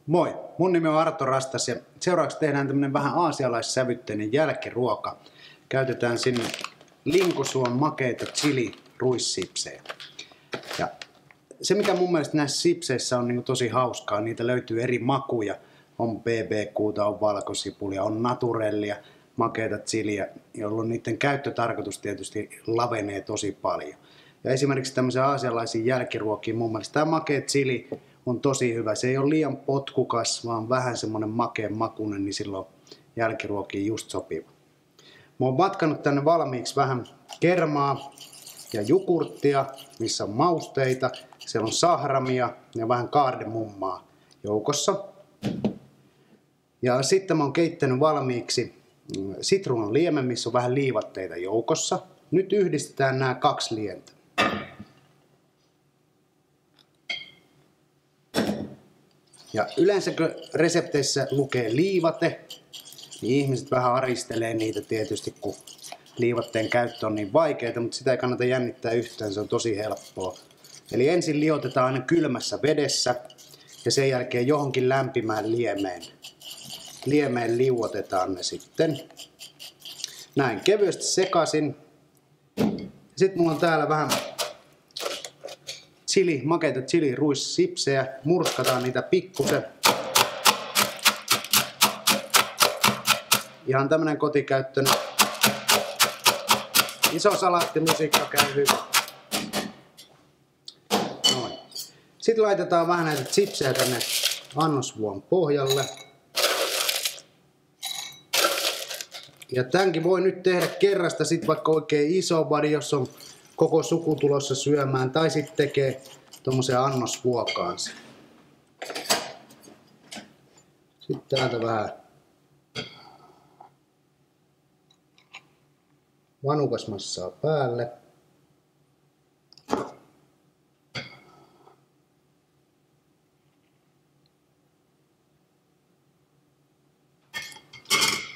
Moi, mun nimi on Arto Rastas ja seuraavaksi tehdään tämmönen vähän aasialaissävytteinen jälkiruoka. Käytetään sinne linkosuon makeita chili ruissipsejä. Ja se mikä mun mielestä näissä sipseissä on niin tosi hauskaa, niitä löytyy eri makuja. On BBQta, on valkosipulia, on naturellia, makeita chiliä, jolloin niiden käyttötarkoitus tietysti lavenee tosi paljon. Ja esimerkiksi tämmöisen aasialaisiin jälkiruokiin mun mielestä tämä makea chili on tosi hyvä. Se ei ole liian potkukas, vaan vähän semmonen makeen makunen, niin silloin jälkiruokiin just sopiva. Mä oon vatkanut tänne valmiiksi vähän kermaa ja jogurttia, missä on mausteita. Siellä on sahramia ja vähän kaardemummaa joukossa. Ja sitten mä oon keittänyt valmiiksi sitruunan liemen, missä on vähän liivatteita joukossa. Nyt yhdistetään nämä kaksi lientä. Ja yleensä kun resepteissä lukee liivate, niin ihmiset vähän aristelee niitä tietysti, kun liivatteen käyttö on niin vaikeaa, mutta sitä ei kannata jännittää yhtään, se on tosi helppoa. Eli ensin liotetaan aina kylmässä vedessä ja sen jälkeen johonkin lämpimään liemeen. Liemeen liuotetaan ne sitten. Näin kevyesti sekaisin. Sitten mulla on täällä vähän makeita chili ruissipsejä. Murskataan niitä pikkusen. Ihan tämmönen kotikäyttöinen. Iso salaattimusikka käy hyvin. Noin. Sitten laitetaan vähän näitä chipsejä tänne annosvuon pohjalle. Ja tämänkin voi nyt tehdä kerrasta sit vaikka oikein iso body, jos on koko suku tulossa syömään, tai sitten tekee tommosen annosvuokaansa. Sitten täältä vähän vanukasmassaa päälle.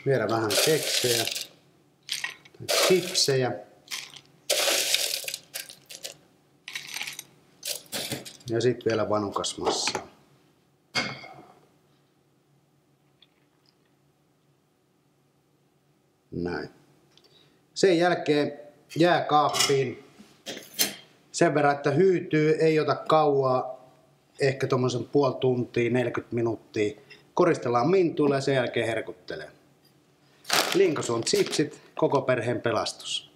Vielä vähän keksejä, chipsejä. Ja sitten vielä vanukasmassaa. Näin. Sen jälkeen jääkaappiin sen verran, että hyytyy, ei ota kauaa, ehkä tommosen puoli tuntia, 40 minuuttia. Koristellaan mintuilla ja sen jälkeen herkuttelee. Linkosuon chipsit, koko perheen pelastus.